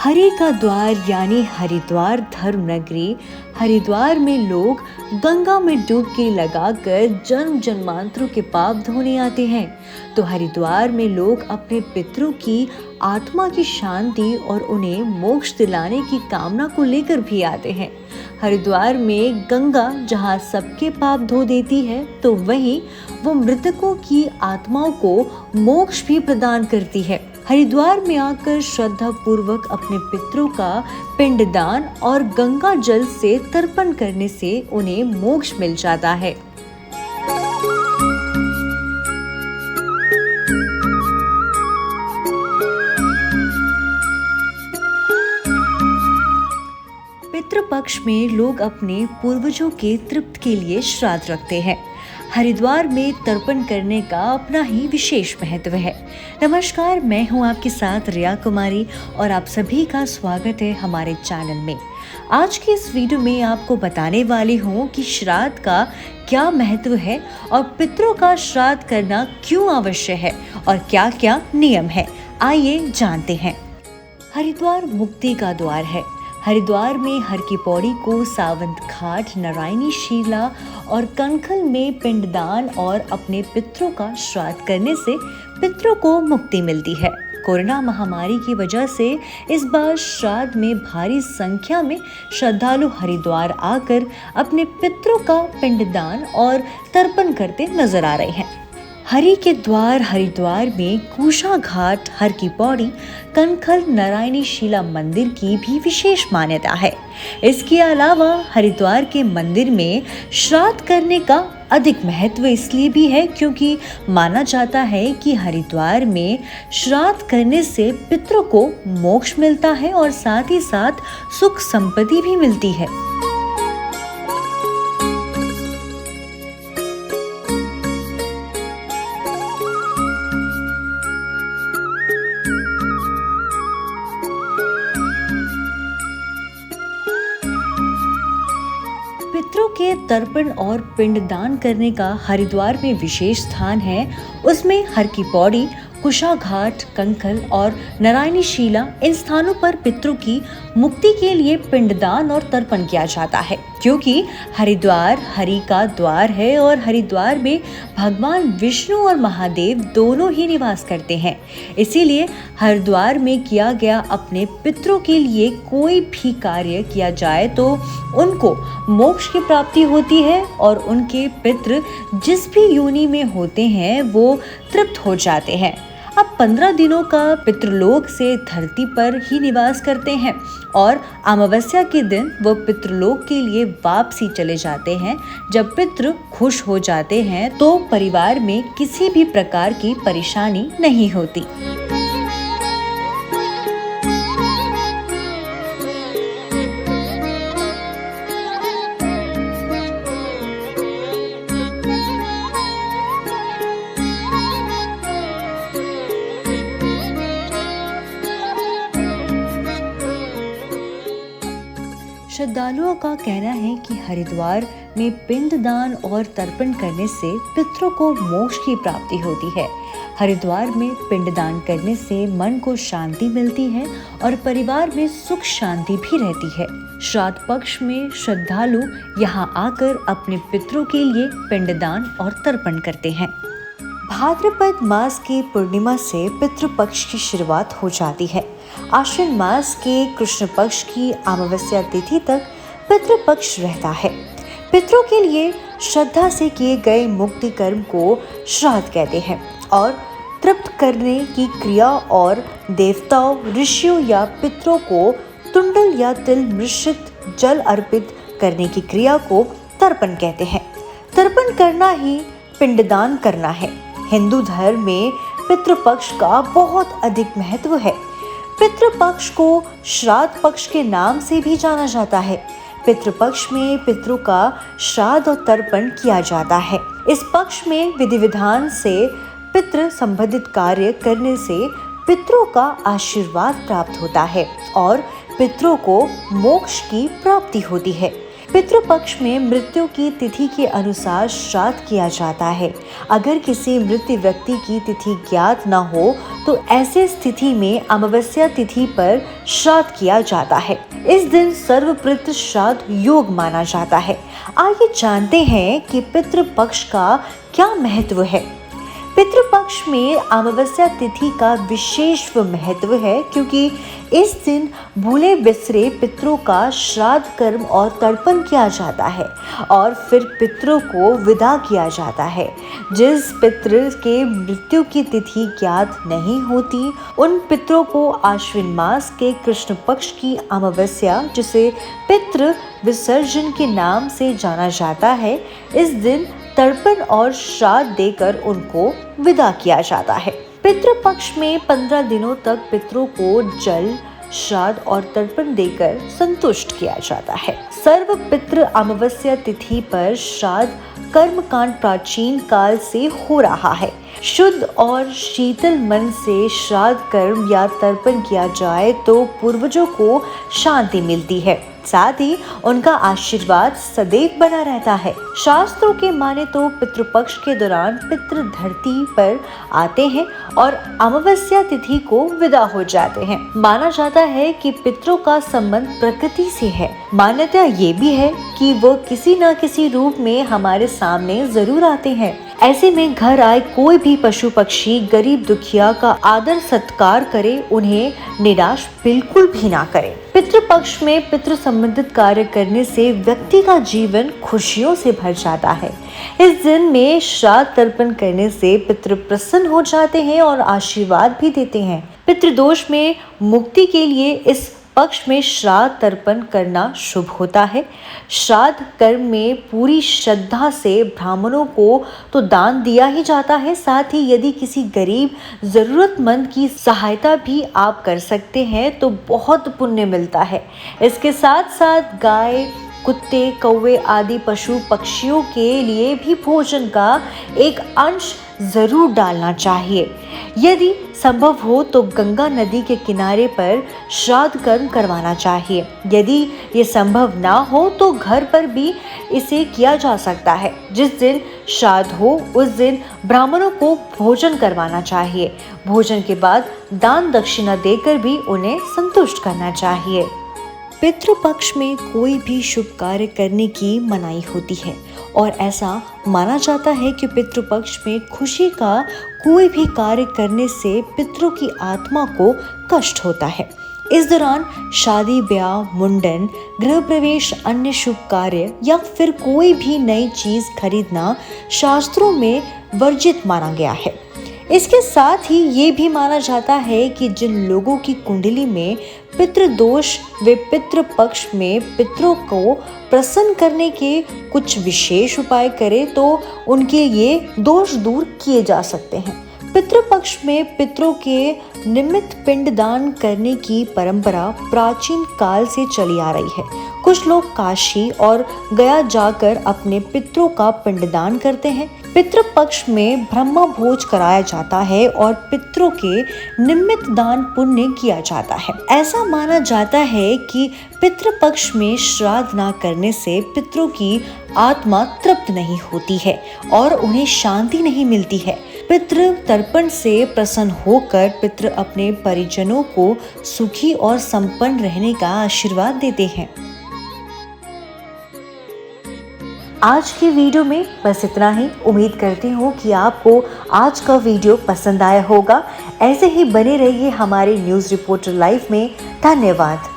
हरि का द्वार यानी हरिद्वार धर्म नगरी। हरिद्वार में लोग गंगा में डुबकी लगाकर जन्म जन्मांतरों के पाप धोने आते हैं। तो हरिद्वार में लोग अपने पितरों की आत्मा की शांति और उन्हें मोक्ष दिलाने की कामना को लेकर भी आते हैं। हरिद्वार में गंगा जहाँ सबके पाप धो देती है, तो वहीं वो मृतकों की आत्माओं को मोक्ष भी प्रदान करती है। हरिद्वार में आकर श्रद्धा पूर्वक अपने पितरों का पिंडदान और गंगा जल से तर्पण करने से उन्हें मोक्ष मिल जाता है। पितृपक्ष में लोग अपने पूर्वजों के तृप्त के लिए श्राद्ध रखते हैं। हरिद्वार में तर्पण करने का अपना ही विशेष महत्व है। नमस्कार, मैं हूं आपके साथ रिया कुमारी और आप सभी का स्वागत है हमारे चैनल में। आज की इस वीडियो में आपको बताने वाली हूं कि श्राद्ध का क्या महत्व है और पितरों का श्राद्ध करना क्यों आवश्यक है और क्या क्या नियम है। आइए जानते हैं। हरिद्वार मुक्ति का द्वार है। हरिद्वार में हर की पौड़ी को सावंत घाट, नारायणी शिला और कनखल में पिंडदान और अपने पितरों का श्राद्ध करने से पितरों को मुक्ति मिलती है। कोरोना महामारी की वजह से इस बार श्राद्ध में भारी संख्या में श्रद्धालु हरिद्वार आकर अपने पितरों का पिंडदान और तर्पण करते नजर आ रहे हैं। हरि के द्वार हरिद्वार में कुशा घाट, हर की पौड़ी, कनखल, नारायणी शिला मंदिर की भी विशेष मान्यता है। इसके अलावा हरिद्वार के मंदिर में श्राद्ध करने का अधिक महत्व इसलिए भी है क्योंकि माना जाता है कि हरिद्वार में श्राद्ध करने से पितरों को मोक्ष मिलता है और साथ ही साथ सुख संपत्ति भी मिलती है। पितरों के तर्पण और पिंडदान करने का हरिद्वार में विशेष स्थान है। उसमें हर की पौड़ी, कुशा घाट, कनखल और नारायणी शिला, इन स्थानों पर पितरों की मुक्ति के लिए पिंडदान और तर्पण किया जाता है क्योंकि हरिद्वार हरि का द्वार है और हरिद्वार में भगवान विष्णु और महादेव दोनों ही निवास करते हैं। इसीलिए हरिद्वार में किया गया अपने पितरों के लिए कोई भी कार्य किया जाए तो उनको मोक्ष की प्राप्ति होती है और उनके पितृ जिस भी योनि में होते हैं वो तृप्त हो जाते हैं। अब 15 दिनों का पितृलोक से धरती पर ही निवास करते हैं और अमावस्या के दिन वो पितृलोक के लिए वापसी चले जाते हैं। जब पितृ खुश हो जाते हैं तो परिवार में किसी भी प्रकार की परेशानी नहीं होती। श्रद्धालुओं का कहना है कि हरिद्वार में पिंडदान और तर्पण करने से पितरों को मोक्ष की प्राप्ति होती है। हरिद्वार में पिंडदान करने से मन को शांति मिलती है और परिवार में सुख शांति भी रहती है। श्राद्ध पक्ष में श्रद्धालु यहाँ आकर अपने पितरों के लिए पिंडदान और तर्पण करते हैं। भाद्रपद मास की पूर्णिमा से पितृपक्ष की शुरुआत हो जाती है। आश्विन मास के कृष्ण पक्ष की अमावस्या तिथि तक पितृपक्ष रहता है। पितरों के लिए श्रद्धा से किए गए मुक्ति कर्म को श्राद्ध कहते हैं और तृप्त करने की क्रिया और देवताओं, ऋषियों या पितरों को तुंडल या तिल मिश्रित जल अर्पित करने की क्रिया को तर्पण कहते हैं। तर्पण करना ही पिंडदान करना है। हिंदू धर्म में पितृपक्ष का बहुत अधिक महत्व है। पितृपक्ष को श्राद्ध पक्ष के नाम से भी जाना जाता है। पितृपक्ष में पितरों का श्राद्ध और तर्पण किया जाता है। इस पक्ष में विधि विधान से पितृ संबंधित कार्य करने से पितरों का आशीर्वाद प्राप्त होता है और पितरों को मोक्ष की प्राप्ति होती है। पितृपक्ष में मृत्यु की तिथि के अनुसार श्राद्ध किया जाता है। अगर किसी मृत व्यक्ति की तिथि ज्ञात न हो तो ऐसे स्थिति में अमावस्या तिथि पर श्राद्ध किया जाता है। इस दिन सर्वपितृ श्राद्ध योग माना जाता है। आइए जानते हैं कि पितृपक्ष का क्या महत्व है। पितृपक्ष में अमावस्या तिथि का विशेष महत्व है, क्योंकि इस दिन भूले बिसरे पितरों का श्राद्ध कर्म और तर्पण किया जाता है और फिर पितरों को विदा किया जाता है। जिस पितृ के मृत्यु की तिथि ज्ञात नहीं होती, उन पितरों को आश्विन मास के कृष्ण पक्ष की अमावस्या, जिसे पितृ विसर्जन के नाम से जाना जाता है, इस दिन तर्पण और श्राद्ध देकर उनको विदा किया जाता है। पितृपक्ष में 15 दिनों तक पितरों को जल, श्राद्ध और तर्पण देकर संतुष्ट किया जाता है। सर्व पितृ अमावस्या तिथि पर श्राद्ध कर्मकांड प्राचीन काल से हो रहा है। शुद्ध और शीतल मन से श्राद्ध कर्म या तर्पण किया जाए तो पूर्वजों को शांति मिलती है, साथ ही उनका आशीर्वाद सदैव बना रहता है। शास्त्रों के माने तो पितृपक्ष के दौरान पितृ धरती पर आते हैं और अमावस्या तिथि को विदा हो जाते हैं। माना जाता है कि पितरों का संबंध प्रकृति से है। मान्यता ये भी है कि वो किसी न किसी रूप में हमारे सामने जरूर आते हैं। ऐसे में घर आए कोई भी पशु पक्षी, गरीब दुखिया का आदर सत्कार करे, उन्हें निराश बिल्कुल भी ना करे। पितृपक्ष में पितृ संबंधित कार्य करने से व्यक्ति का जीवन खुशियों से भर जाता है। इस दिन में श्राद्ध तर्पण करने से पितृ प्रसन्न हो जाते हैं और आशीर्वाद भी देते हैं। पितृदोष में मुक्ति के लिए इस पक्ष में श्राद्ध तर्पण करना शुभ होता है। श्राद्ध कर्म में पूरी श्रद्धा से ब्राह्मणों को तो दान दिया ही जाता है, साथ ही यदि किसी गरीब जरूरतमंद की सहायता भी आप कर सकते हैं तो बहुत पुण्य मिलता है। इसके साथ साथ गाय, कुत्ते, कौवे आदि पशु पक्षियों के लिए भी भोजन का एक अंश जरूर डालना चाहिए। यदि संभव हो तो गंगा नदी के किनारे पर श्राद्ध कर्म करवाना चाहिए। यदि ये संभव ना हो तो घर पर भी इसे किया जा सकता है। जिस दिन श्राद्ध हो उस दिन ब्राह्मणों को भोजन करवाना चाहिए। भोजन के बाद दान दक्षिणा देकर भी उन्हें संतुष्ट करना चाहिए। पितृपक्ष में कोई भी शुभ कार्य करने की मनाही होती है और ऐसा माना जाता है कि पितृपक्ष में खुशी का कोई भी कार्य करने से पितरों की आत्मा को कष्ट होता है। इस दौरान शादी, ब्याह, मुंडन, गृह प्रवेश, अन्य शुभ कार्य या फिर कोई भी नई चीज खरीदना शास्त्रों में वर्जित माना गया है। इसके साथ ही ये भी माना जाता है कि जिन लोगों की कुंडली में पितृदोष, वे पितृपक्ष में पितरों को प्रसन्न करने के कुछ विशेष उपाय करें तो उनके ये दोष दूर किए जा सकते हैं। पितृपक्ष में पितरों के निमित्त पिंडदान करने की परंपरा प्राचीन काल से चली आ रही है। कुछ लोग काशी और गया जाकर अपने पितरों का पिंडदान करते हैं। पितृपक्ष में ब्रह्म भोज कराया जाता है और पितरों के निमित्त दान पुण्य किया जाता है। ऐसा माना जाता है कि पितृपक्ष में श्राद्ध न करने से पितरों की आत्मा तृप्त नहीं होती है और उन्हें शांति नहीं मिलती है। पितृ तर्पण से प्रसन्न होकर पितृ अपने परिजनों को सुखी और संपन्न रहने का आशीर्वाद देते हैं। आज की वीडियो में बस इतना ही। उम्मीद करती हूँ कि आपको आज का वीडियो पसंद आया होगा। ऐसे ही बने रहिए हमारे न्यूज़ रिपोर्टर लाइव में। धन्यवाद।